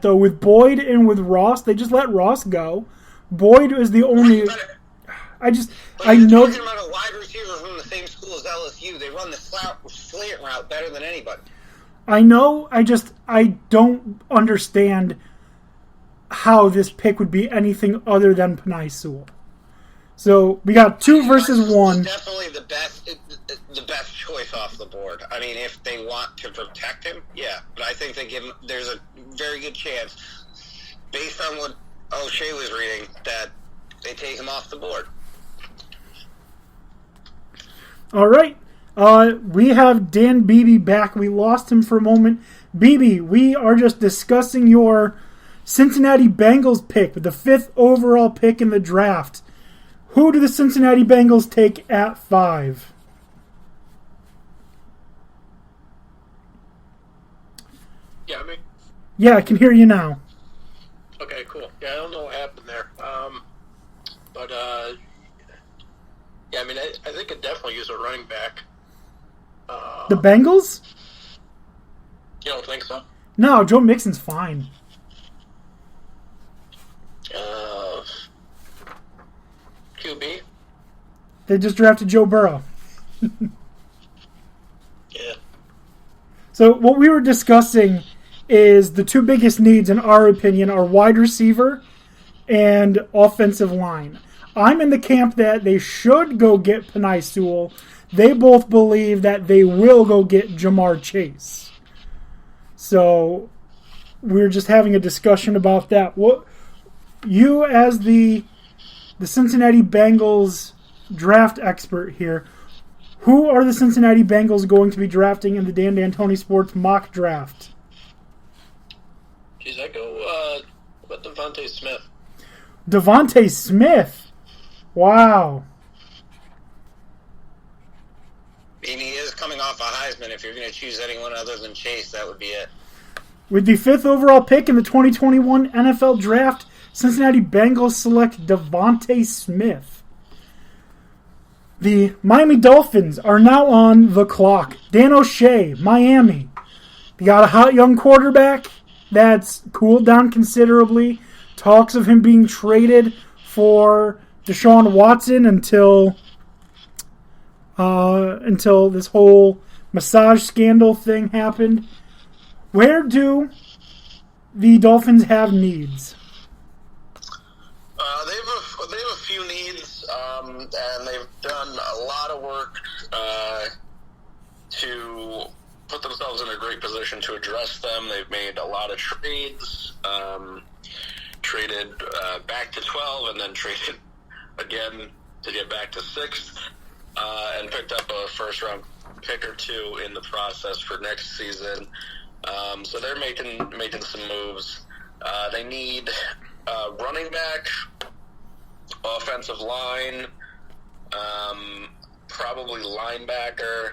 Though with Boyd and with Ross, they just let Ross go. Boyd is the only. I know. Talking about a wide receiver from the same school as LSU, they run the slant route better than anybody. I know. I don't understand how this pick would be anything other than Penei Sewell. So we got 2 versus 1. Definitely the best choice off the board. I mean, if they want to protect him, yeah. But I think there's a very good chance, based on what O'Shea was reading, that they take him off the board. All right. We have Dan Beebe back. We lost him for a moment. Beebe, we are just discussing your Cincinnati Bengals pick with the 5th overall pick in the draft. Who do the Cincinnati Bengals take at 5? Yeah, me? Yeah, I can hear you now. Okay, cool. Yeah, I don't know what happened there. Yeah, I mean, I think it definitely use a running back. The Bengals? You don't think so? No, Joe Mixon's fine. QB? They just drafted Joe Burrow. Yeah. So what we were discussing is the 2 biggest needs, in our opinion, are wide receiver and offensive line. I'm in the camp that they should go get Penei Sewell. They both believe that they will go get Jamar Chase. So we're just having a discussion about that. What you, as the Cincinnati Bengals draft expert here, who are the Cincinnati Bengals going to be drafting in the Dan D'Antoni Sports mock draft? Geez, I go with Devontae Smith. Devontae Smith. Wow. I mean, he is coming off a Heisman. If you're going to choose anyone other than Chase, that would be it. With the 5th overall pick in the 2021 NFL Draft, Cincinnati Bengals select Devontae Smith. The Miami Dolphins are now on the clock. Dan O'Shea, Miami. They got a hot young quarterback that's cooled down considerably. Talks of him being traded for Deshaun Watson until this whole massage scandal thing happened. Where do the Dolphins have needs? They have a few needs, and they've done a lot of work to put themselves in a great position to address them. They've made a lot of trades, traded back to 12, and then traded again to get back to 6th, and picked up a first-round pick or 2 in the process for next season. So they're making some moves. They need running back, offensive line, probably linebacker,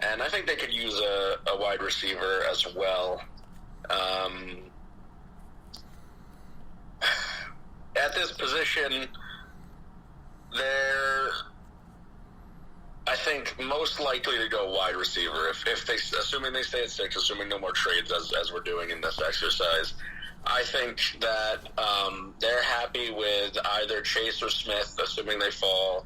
and I think they could use a wide receiver as well. At this position, they're, I think, most likely to go wide receiver. If they, assuming they stay at 6, assuming no more trades as we're doing in this exercise, I think that they're happy with either Chase or Smith, assuming they fall.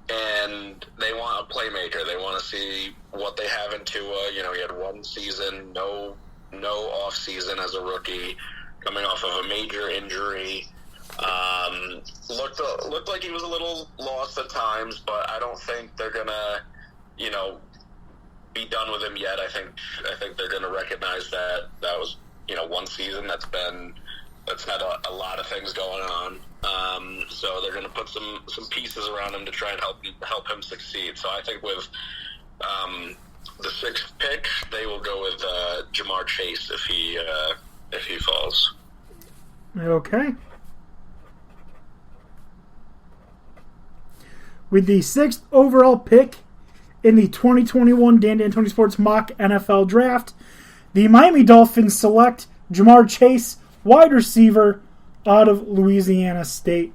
And they want a playmaker. They want to see what they have in Tua. You know, he had 1 season, no off season as a rookie, coming off of a major injury. Looked like he was a little lost at times, but I don't think they're gonna, be done with him yet. I think they're gonna recognize that was 1 season that's had a lot of things going on. So they're gonna put some pieces around him to try and help him succeed. So I think with the 6th pick, they will go with Jamar Chase if he falls. Okay. With the 6th overall pick in the 2021 Dan D'Antoni Sports mock NFL draft, the Miami Dolphins select Jamar Chase, wide receiver out of Louisiana State.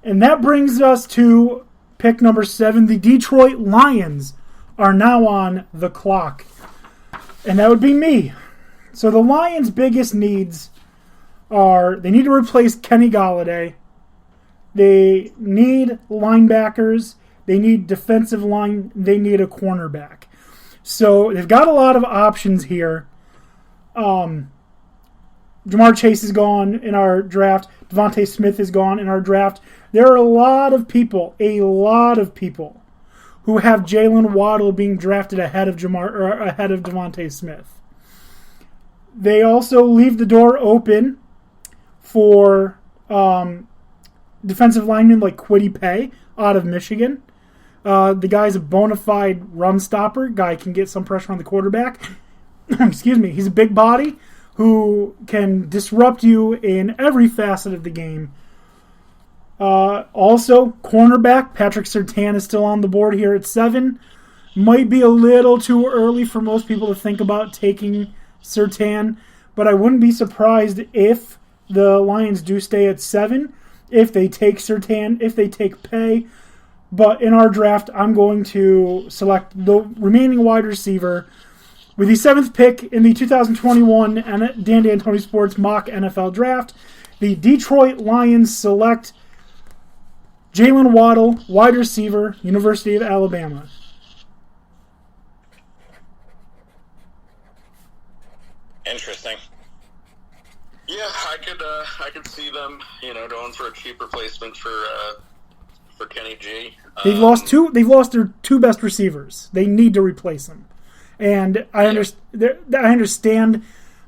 And that brings us to pick number 7. The Detroit Lions are now on the clock. And that would be me. So the Lions' biggest needs are they need to replace Kenny Golladay. They need linebackers. They need defensive line. They need a cornerback. So they've got a lot of options here. Jamar Chase is gone in our draft. Devontae Smith is gone in our draft. There are a lot of people who have Jalen Waddle being drafted ahead of Devontae Smith. They also leave the door open for defensive linemen like Kwity Paye out of Michigan. The guy's a bona fide run stopper. Guy can get some pressure on the quarterback. Excuse me. He's a big body who can disrupt you in every facet of the game. Also, cornerback Patrick Surtain is still on the board here at 7. Might be a little too early for most people to think about taking Surtain, but I wouldn't be surprised if the Lions do stay at 7, if they take Surtain, if they take Paye. But in our draft, I'm going to select the remaining wide receiver. With the 7th pick in the 2021 Dan D'Antoni Sports mock NFL draft, the Detroit Lions select Jalen Waddle, wide receiver, University of Alabama. Interesting. Yeah, I could see them, going for a cheap replacement for Kenny G. They've lost their 2 best receivers. They need to replace them. And I understand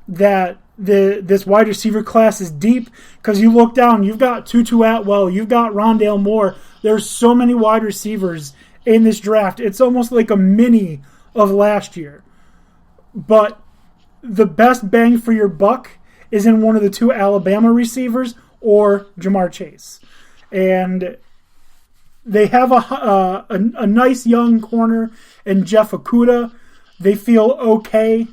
that this wide receiver class is deep because you look down, you've got Tutu Atwell, you've got Rondale Moore. There's so many wide receivers in this draft. It's almost like a mini of last year. But the best bang for your buck is in one of the 2 Alabama receivers or Jamar Chase. And they have a nice young corner in Jeff Okudah. They feel okay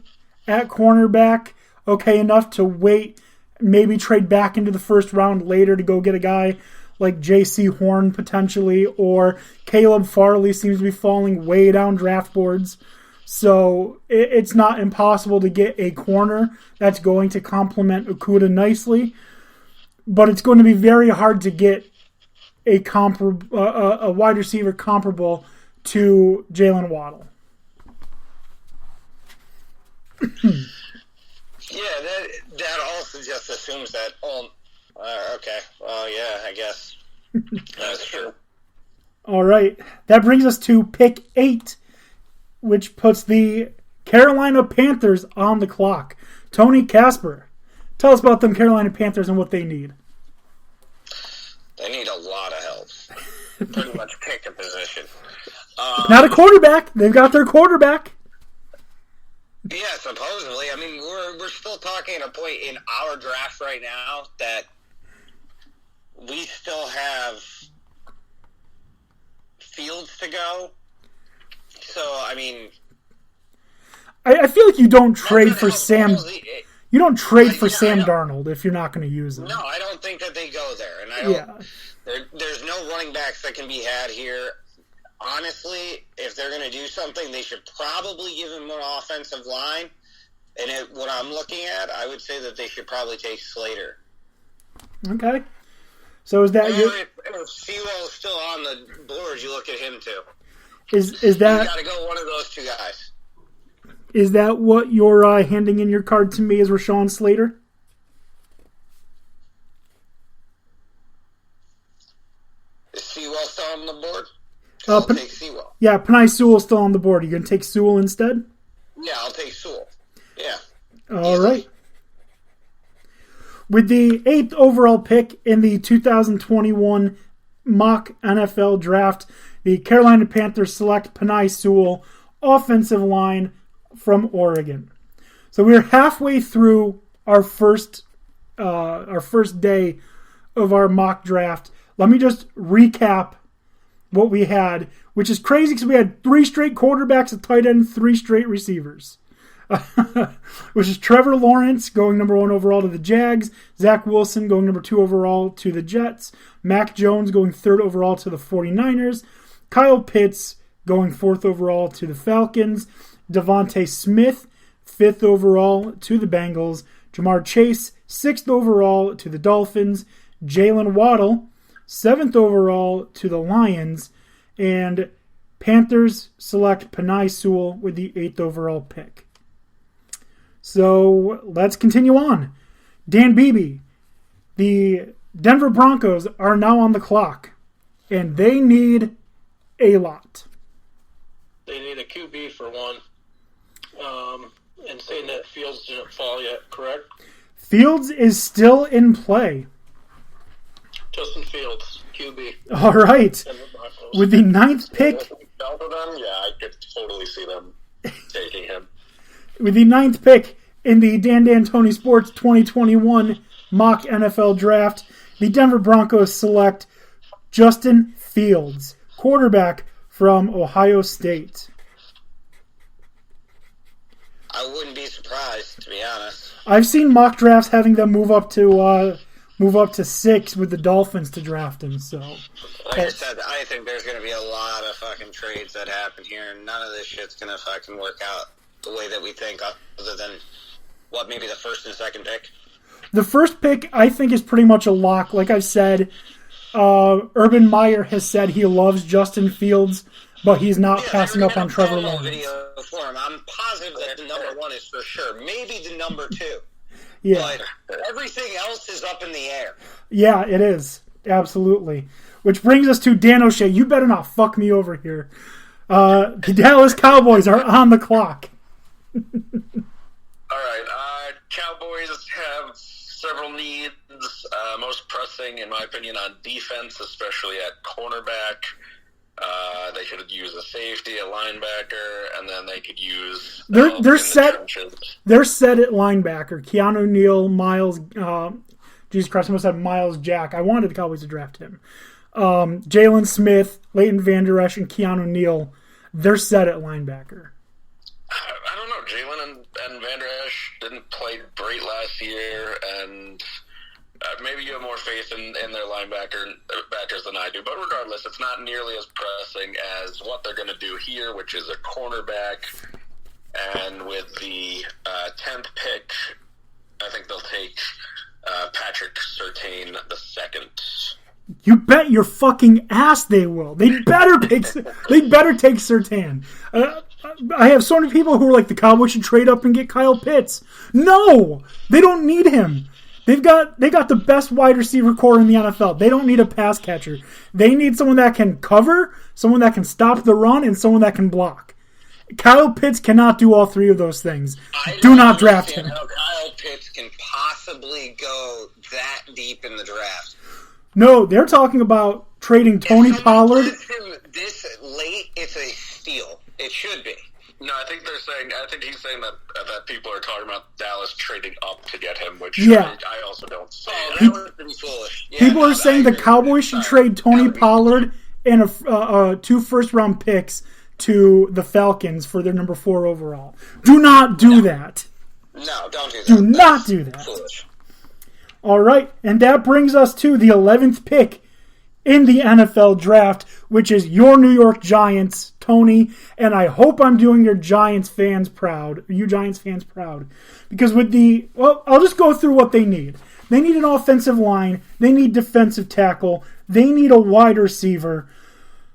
at cornerback, okay enough to wait, maybe trade back into the first round later to go get a guy like J.C. Horn potentially, or Caleb Farley seems to be falling way down draft boards. So it's not impossible to get a corner that's going to complement Okudah nicely, but it's going to be very hard to get a wide receiver comparable to Jalen Waddle. Yeah, that also just assumes that. Okay. Well, yeah, I guess that's true. All right, that brings us to pick 8, which puts the Carolina Panthers on the clock. Tony Casper, tell us about them Carolina Panthers and what they need. They need a lot of help. Pretty much pick a position. Not a quarterback. They've got their quarterback. Yeah, supposedly. I mean, we're still talking at a point in our draft right now that we still have Fields to go. So, I mean, I feel like you don't trade for Sam. You don't trade for Sam Darnold if you're not going to use him. No, I don't think that they go there, and I don't. There's no running backs that can be had here. Honestly, if they're going to do something, they should probably give him an offensive line. And what I'm looking at, I would say that they should probably take Slater. Okay. So is that if Sewell's still on the board, you look at him too. Is that you got to go one of those 2 guys? Is that what you're handing in your card to me as Rashawn Slater? Is Sewell still on the board? I'll take Sewell. Yeah, Penei Sewell's still on the board. Are you going to take Sewell instead? Yeah, I'll take Sewell. Yeah. All right. With the 8th overall pick in the 2021 mock NFL draft, the Carolina Panthers select Penei Sewell, offensive line from Oregon. So we're halfway through our first day of our mock draft. Let me just recap what we had, which is crazy because we had 3 straight quarterbacks, a tight end, 3 straight receivers. Which is Trevor Lawrence going number 1 overall to the Jags, Zach Wilson going number 2 overall to the Jets, Mac Jones going 3rd overall to the 49ers, Kyle Pitts going 4th overall to the Falcons, Devontae Smith 5th overall to the Bengals. Jamar Chase, 6th overall to the Dolphins. Jalen Waddle, 7th overall to the Lions. And Panthers select Penei Sewell with the 8th overall pick. So let's continue on. Dan Beebe, the Denver Broncos are now on the clock, and they need a lot. They need a QB for one. And saying that Fields didn't fall yet, correct? Fields is still in play. Justin Fields, QB. All right. With the 9th pick. Both of them, yeah, I could totally see them taking him. With the 9th pick in the Dan D'Antoni Sports 2021 mock NFL draft, the Denver Broncos select Justin Fields, quarterback from Ohio State. I wouldn't be surprised, to be honest. I've seen mock drafts having them move up to 6 with the Dolphins to draft him. So, like I said, I think there's going to be a lot of fucking trades that happen here, and none of this shit's going to fucking work out the way that we think, other than maybe the 1st and 2nd pick. The 1st pick, I think, is pretty much a lock. Like I've said, Urban Meyer has said he loves Justin Fields, but he's not passing up on Trevor Lawrence. Video for him. I'm positive that the number 1 is for sure. Maybe the number 2. Yeah. But everything else is up in the air. Yeah, it is. Absolutely. Which brings us to Dan O'Shea. You better not fuck me over here. The Dallas Cowboys are on the clock. All right. Cowboys have several needs. Most pressing, in my opinion, on defense, especially at cornerback. They could use a safety, a linebacker, and then they could use. They're set. They're set at linebacker. Keanu Neal, Miles. Jesus Christ, I almost had Miles Jack. I wanted the Cowboys to draft him. Jalen Smith, Leighton Vander Esch, and Keanu Neal. They're set at linebacker. I don't know. Jalen and Vander Esch didn't play great last year, and maybe you have more faith in their backers than I do. But regardless, it's not nearly as pressing as what they're going to do here, which is a cornerback. And with the 10th pick, I think they'll take Patrick Surtain II. You bet your fucking ass they will. They better take Surtain. I have so many people who are like, the Cowboys should trade up and get Kyle Pitts. No! They don't need him. They got the best wide receiver core in the NFL. They don't need a pass catcher. They need someone that can cover, someone that can stop the run, and someone that can block. Kyle Pitts cannot do all three of those things. Do not draft him. How Kyle Pitts can possibly go that deep in the draft? No, they're talking about trading Tony Pollard. This late, it's a steal. It should be. No, I think he's saying that people are talking about Dallas trading up to get him, which yeah. I also don't see. That would be foolish. Yeah, people are saying the Cowboys should trade Tony Pollard and two first-round picks to the Falcons for their number 4 overall. Do not do that. No, don't do that. Do not do that. Foolish. All right, and that brings us to the 11th pick in the NFL draft, which is your New York Giants, Tony, and I hope I'm doing you Giants fans proud, because I'll just go through what they need. They need an offensive line, they need defensive tackle, they need a wide receiver.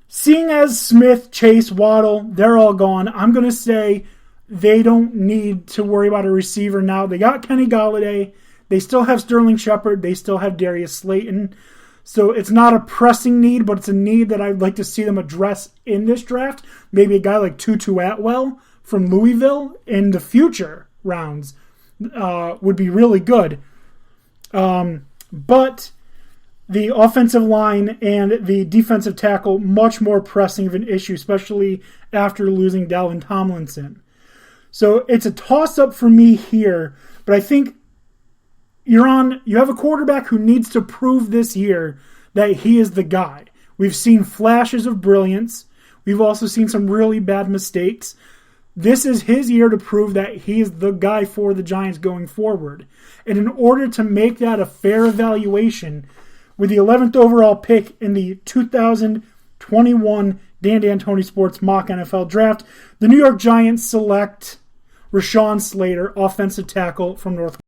Seeing as Smith, Chase, Waddle, they're all gone, I'm going to say they don't need to worry about a receiver now. They got Kenny Golladay, they still have Sterling Shepard, they still have Darius Slayton. So it's not a pressing need, but it's a need that I'd like to see them address in this draft. Maybe a guy like Tutu Atwell from Louisville in the future rounds would be really good. But the offensive line and the defensive tackle, much more pressing of an issue, especially after losing Dalvin Tomlinson. So it's a toss-up for me here, but I think you have a quarterback who needs to prove this year that he is the guy. We've seen flashes of brilliance. We've also seen some really bad mistakes. This is his year to prove that he is the guy for the Giants going forward. And in order to make that a fair evaluation, with the 11th overall pick in the 2021 Dan D'Antoni Sports Mock NFL Draft, the New York Giants select Rashawn Slater, offensive tackle from North.